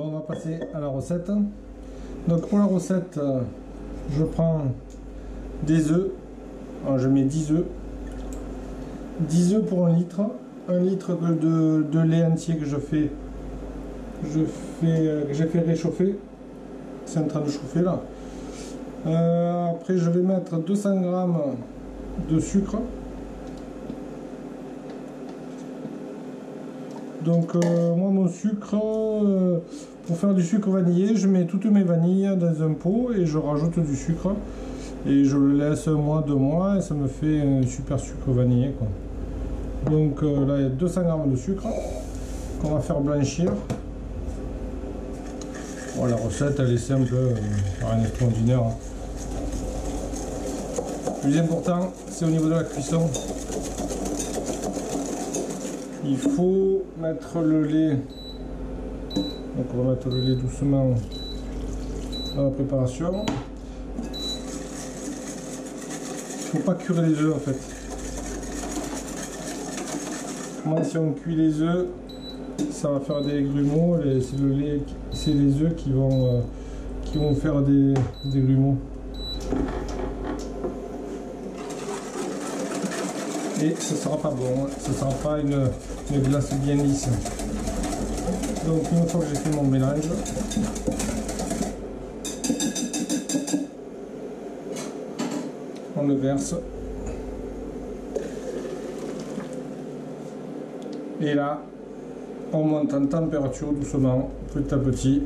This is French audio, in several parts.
Bon, on va passer à la recette. Donc pour la recette, je prends des œufs. Alors, je mets 10 œufs. 10 œufs pour 1 litre. 1 litre de lait entier que j'ai fait réchauffer. C'est en train de chauffer là. Après je vais mettre 200 g de sucre. Donc moi mon sucre, pour faire du sucre vanillé, je mets toutes mes vanilles dans un pot et je rajoute du sucre. Et je le laisse 1 mois, 2 mois et ça me fait un super sucre vanillé, quoi. Donc là il y a 200 g de sucre qu'on va faire blanchir. Bon, la recette elle est simple, rien d'extraordinaire. Le plus important c'est au niveau de la cuisson. Il faut mettre le lait. Donc on va mettre le lait doucement dans la préparation. Il ne faut pas cuire les œufs en fait. Moi si on cuit les œufs, ça va faire des grumeaux. C'est le lait, c'est les œufs qui vont faire des grumeaux. Et ce sera pas bon, ce sera pas une glace bien lisse. Donc une fois que j'ai fait mon mélange, on le verse. Et là, on monte en température doucement, petit à petit,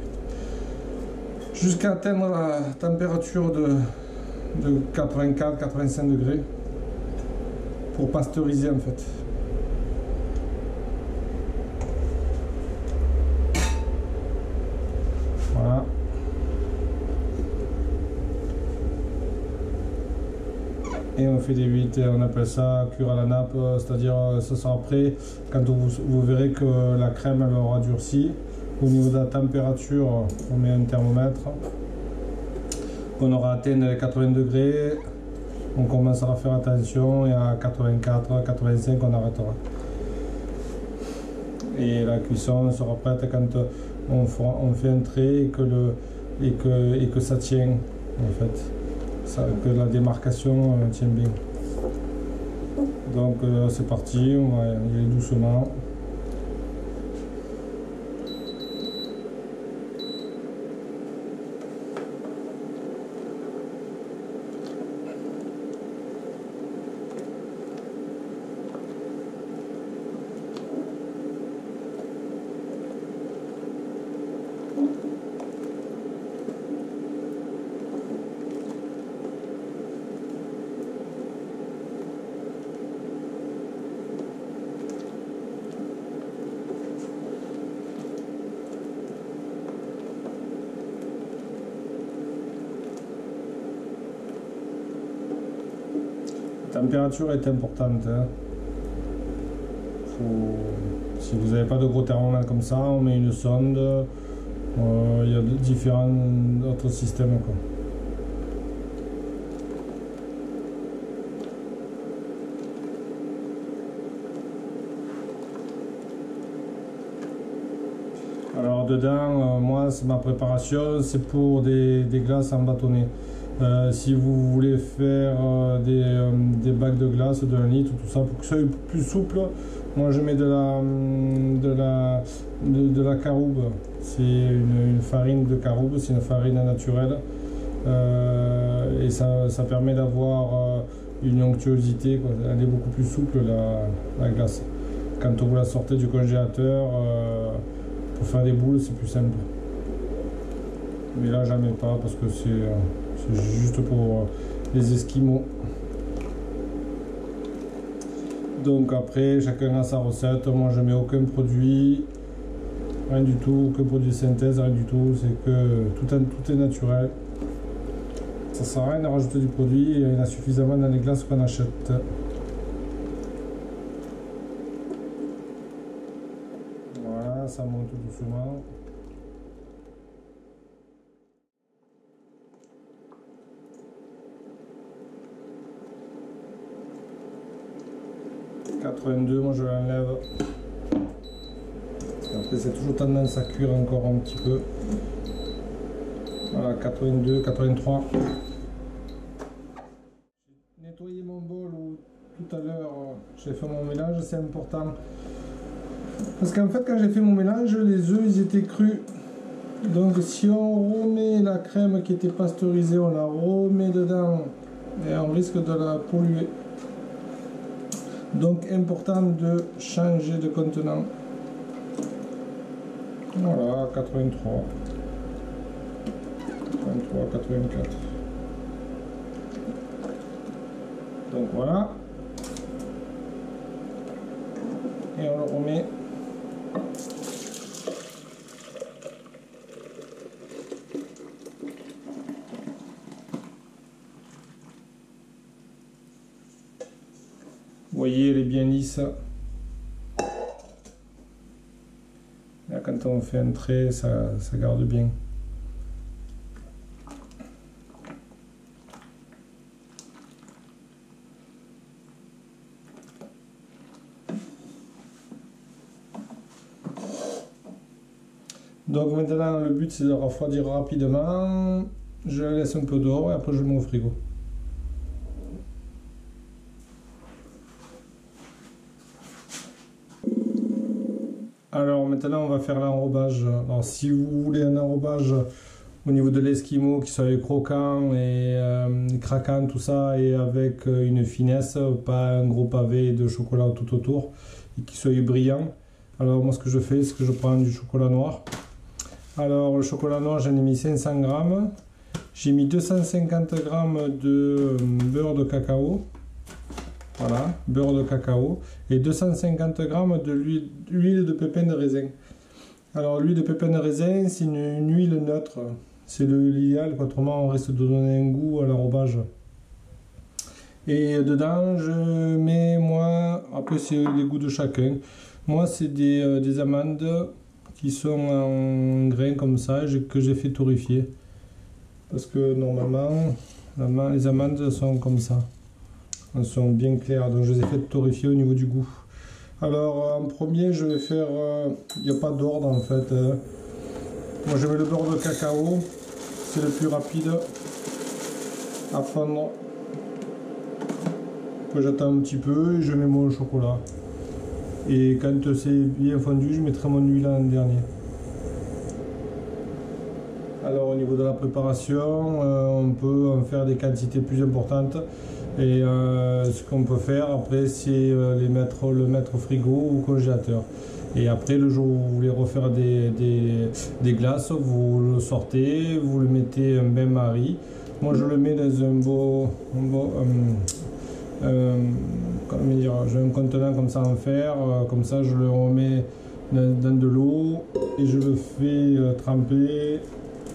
jusqu'à atteindre la température de 84-85 degrés pour pasteuriser en fait. Voilà. Et on fait des huîtres, on appelle ça cuire à la nappe, c'est-à-dire ça sera prêt quand vous verrez que la crème elle aura durci. Au niveau de la température, on met un thermomètre. On aura atteint les 80 degrés, on commencera à faire attention et à 84, 85 on arrêtera. Et la cuisson sera prête quand on fait un trait et que ça tient en fait. Que la démarcation tient bien. Donc c'est parti, on va y aller doucement. La température est importante. Hein. Si vous n'avez pas de gros thermomètre comme ça, on met une sonde. Il y a différents autres systèmes, quoi. Alors dedans, moi, ma préparation, c'est pour des glaces en bâtonnet. Si vous voulez faire des bacs de glace de 1 litre, tout ça, pour que ça soit plus souple, moi je mets de la caroube. C'est une farine de caroube, c'est une farine naturelle. Et ça permet d'avoir une onctuosité, quoi. Elle est beaucoup plus souple la glace. Quand vous la sortez du congélateur, pour faire des boules, c'est plus simple. Mais là, j'en mets pas parce que c'est juste pour les esquimaux. Donc après, chacun a sa recette. Moi, je mets aucun produit, rien du tout, aucun produit de synthèse, rien du tout. C'est que tout est naturel. Ça sert à rien de rajouter du produit. Il y en a suffisamment dans les glaces qu'on achète. Voilà, ça monte doucement. « 82, moi je l'enlève. Après c'est toujours tendance à cuire encore un petit peu. Voilà, 82, 83. J'ai nettoyé mon bol où tout à l'heure j'ai fait mon mélange, c'est important. Parce qu'en fait quand j'ai fait mon mélange, les œufs ils étaient crus. Donc si on remet la crème qui était pasteurisée, on la remet dedans et on risque de la polluer. Donc important de changer de contenant. Voilà, 83. 83, 84. Donc voilà. Et on le remet. Vous voyez, elle est bien lisse. Là, quand on fait un trait, ça garde bien. Donc maintenant, le but c'est de refroidir rapidement. Je la laisse un peu dehors et après je le mets au frigo. Alors maintenant on va faire l'enrobage. Alors si vous voulez un enrobage au niveau de l'esquimau qui soit croquant et craquant tout ça et avec une finesse, pas un gros pavé de chocolat tout autour et qui soit brillant. Alors moi ce que je fais c'est que je prends du chocolat noir. Alors le chocolat noir j'en ai mis 500 grammes. J'ai mis 250 grammes de beurre de cacao. Voilà, beurre de cacao et 250 g de l'huile de pépins de raisin. Alors l'huile de pépins de raisin c'est une huile neutre, c'est l'idéal, autrement on risque de donner un goût à l'enrobage. Et dedans je mets moi, après c'est les goûts de chacun, moi c'est des amandes qui sont en grains comme ça que j'ai fait torréfier. Parce que normalement les amandes sont comme ça. Elles sont bien claires, donc je les ai fait torréfier au niveau du goût. Alors en premier je vais faire, il n'y a pas d'ordre en fait. Moi je mets le beurre de cacao, c'est le plus rapide à fondre. Après j'attends un petit peu et je mets mon chocolat. Et quand c'est bien fondu, je mettrai mon huile en dernier. Alors au niveau de la préparation, on peut en faire des quantités plus importantes. Et ce qu'on peut faire après c'est le mettre au frigo ou au congélateur. Et après le jour où vous voulez refaire des glaces, vous le sortez, vous le mettez un bain-marie. Moi je le mets dans comment dire, j'ai un contenant comme ça en fer, comme ça je le remets dans de l'eau et je le fais tremper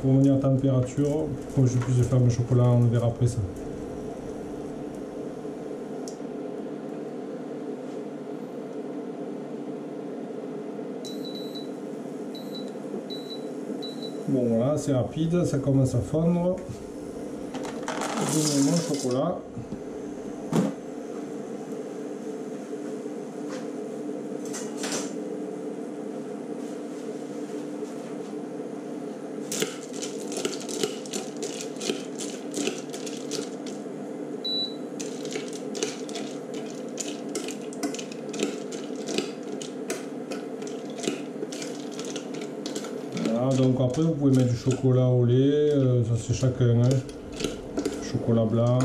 pour venir à température, pour que je puisse faire mon chocolat, on verra après ça. Bon voilà, c'est rapide, ça commence à fondre. Je mets mon chocolat. Donc après vous pouvez mettre du chocolat au lait, ça c'est chacun, hein. Chocolat blanc.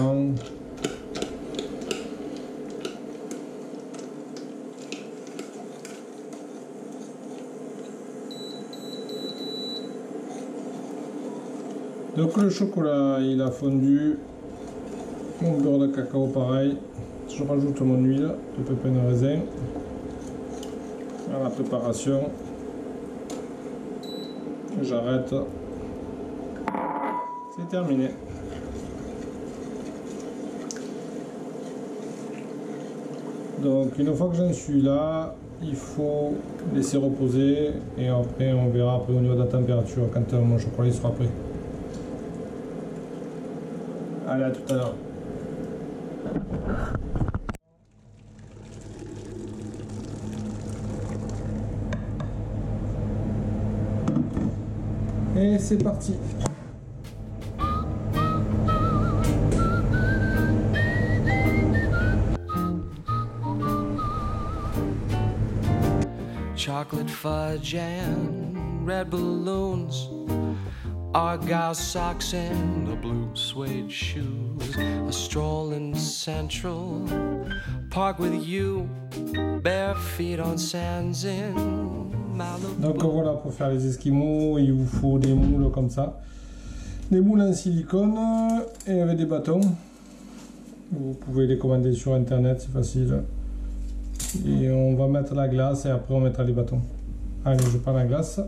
Donc le chocolat il a fondu, mon beurre de cacao pareil, je rajoute mon huile de pépins de raisin à la préparation. J'arrête, c'est terminé. Donc une fois que j'en suis là, il faut laisser reposer et après on verra après au niveau de la température quand mon chocolat sera prêt. Allez, à tout à l'heure. Et c'est parti. Chocolate fudge and red balloons, Argyle socks and the blue suede shoes, a stroll in Central Park with you, bare feet on sands in Malibu. Donc voilà, pour faire les esquimaux, il vous faut des moules comme ça, des moules en silicone et avec des bâtons. Vous pouvez les commander sur internet, c'est facile. Et on va mettre la glace et après on mettra les bâtons. Allez, je prends la glace.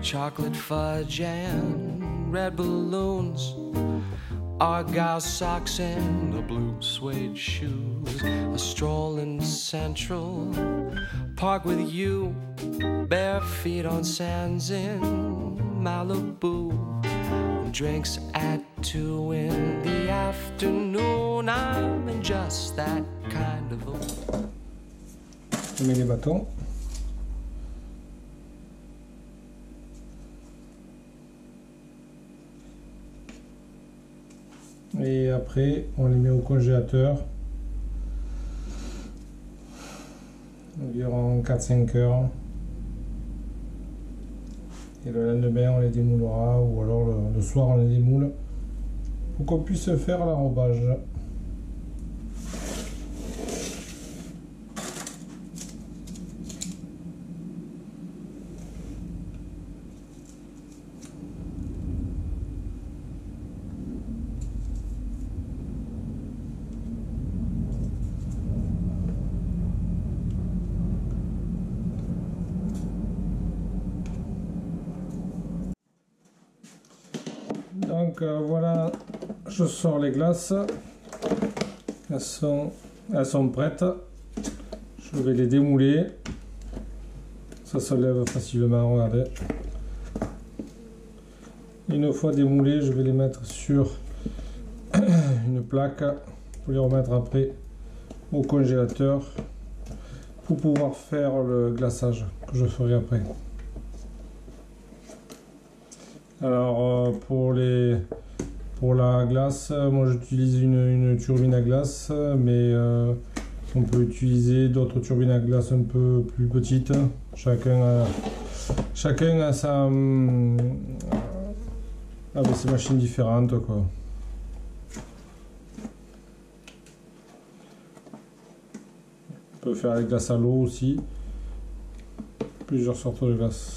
Chocolate fudge and red balloons, Argyle socks and the blue suede shoes, a stroll in Central Park with you, bare feet on sands in Malibu, drinks at 2 in the afternoon. I'm in just that kind of a... Je mets les bâtons. Et après, on les met au congélateur environ 4-5 heures. Et le lendemain, on les démoulera, ou alors le soir, on les démoule pour qu'on puisse faire l'enrobage. Donc voilà, je sors les glaces, elles sont prêtes, je vais les démouler, ça se lève facilement, regardez. Une fois démoulées, je vais les mettre sur une plaque pour les remettre après au congélateur pour pouvoir faire le glaçage que je ferai après. Alors pour la glace, moi j'utilise une turbine à glace, mais on peut utiliser d'autres turbines à glace un peu plus petites. Chacun a sa avec ses machines différentes, quoi. On peut faire les glaces à l'eau aussi. Plusieurs sortes de glace.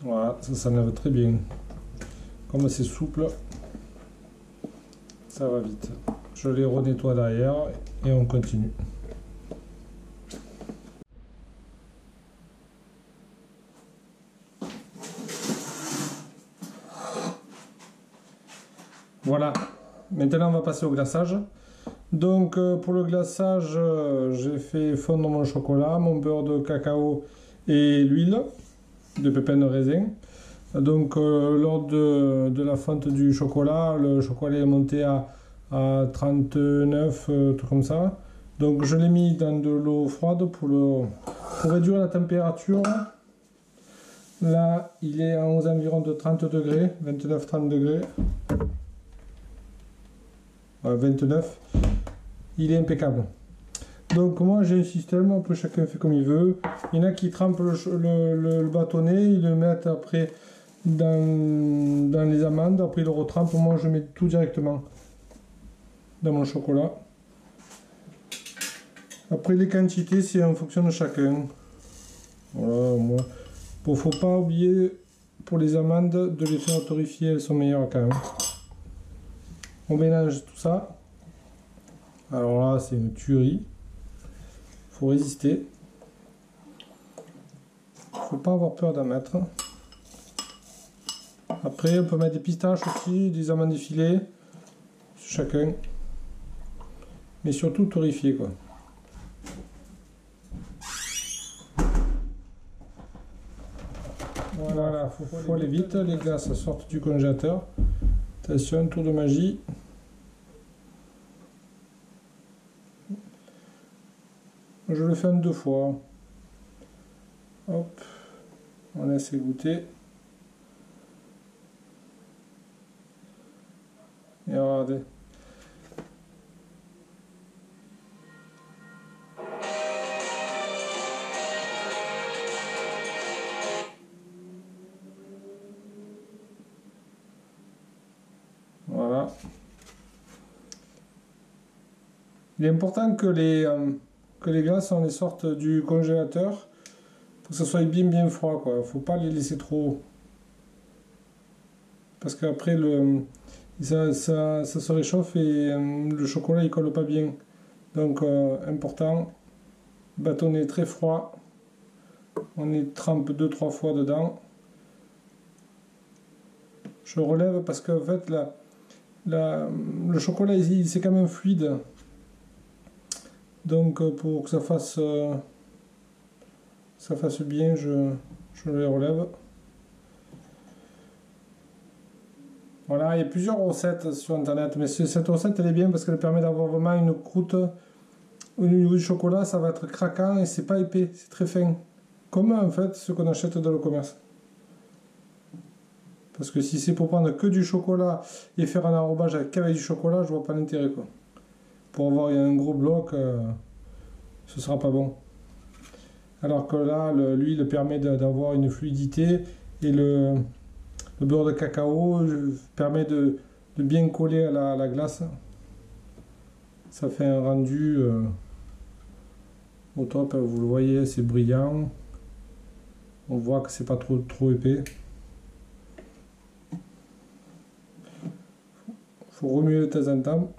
Voilà, ça s'enlève très bien. Comme c'est souple, ça va vite. Je les renettoie derrière et on continue. Voilà, maintenant on va passer au glaçage. Donc pour le glaçage, j'ai fait fondre mon chocolat, mon beurre de cacao et l'huile de pépins de raisin. Donc lors de la fonte du chocolat, le chocolat est monté à 39, tout comme ça. Donc je l'ai mis dans de l'eau froide pour réduire la température. Là il est aux environs de 30 degrés, 29-30 degrés. 29, il est impeccable. Donc moi j'ai un système, un peu chacun fait comme il veut. Il y en a qui trempent le bâtonnet, ils le mettent après dans les amandes, après ils le retrempent. Moi je mets tout directement dans mon chocolat. Après les quantités c'est en fonction de chacun. Voilà, moi. Bon, faut pas oublier pour les amandes de les faire torréfier, elles sont meilleures quand même. On mélange tout ça. Alors là c'est une tuerie. Faut résister. Faut pas avoir peur d'en mettre. Après on peut mettre des pistaches aussi, des amandes effilées, chacun. Mais surtout torréfier quoi. Voilà, faut aller vite, les glaces sortent du congélateur. Attention, un tour de magie. Je le fais en 2 fois. Hop, on laisse égoutter. Et regardez. Voilà. Il est important que les glaces on les sorte du congélateur pour que ça soit bien froid, quoi. Faut pas les laisser trop haut. Parce qu'après ça se réchauffe et le chocolat il colle pas bien. Donc important, bâtonnet très froid. On y trempe 2-3 fois dedans. Je relève parce qu'en fait le chocolat c'est quand même fluide. Donc pour que ça fasse bien, je les relève. Voilà, il y a plusieurs recettes sur internet, mais cette recette elle est bien parce qu'elle permet d'avoir vraiment une croûte au niveau du chocolat, ça va être craquant et c'est pas épais, c'est très fin. Comme en fait ce qu'on achète dans le commerce. Parce que si c'est pour prendre que du chocolat et faire un enrobage qu'avec du chocolat, je vois pas l'intérêt, quoi. Pour avoir un gros bloc, ce sera pas bon. Alors que là, l'huile permet d'avoir une fluidité et le beurre de cacao permet de bien coller à la glace. Ça fait un rendu au top, vous le voyez, c'est brillant. On voit que c'est pas trop épais. Faut remuer de temps en temps.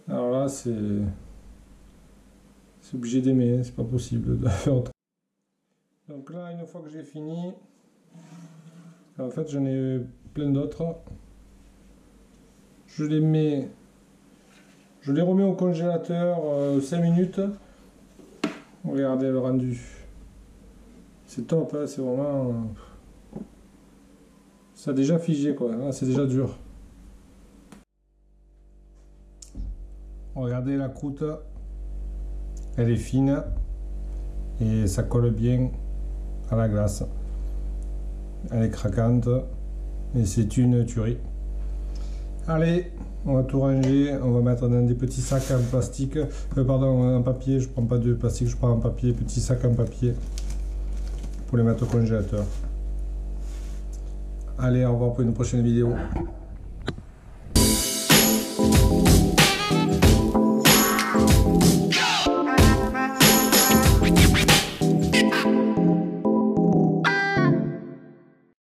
Alors là, c'est obligé d'aimer, c'est pas possible de faire autre. Donc là, une fois que j'ai fini, en fait j'en ai plein d'autres. Je les remets au congélateur 5 minutes. Regardez le rendu. C'est top, hein, c'est vraiment... Ça a déjà figé, quoi. Là, c'est déjà dur. Regardez la croûte. Elle est fine. Et ça colle bien à la glace. Elle est craquante. Et c'est une tuerie. Allez, on va tout ranger. On va mettre dans des petits sacs en plastique. Pardon, en papier. Je prends pas de plastique, je prends en papier. Petits sacs en papier. Pour les mettre au congélateur. Allez, au revoir pour une prochaine vidéo.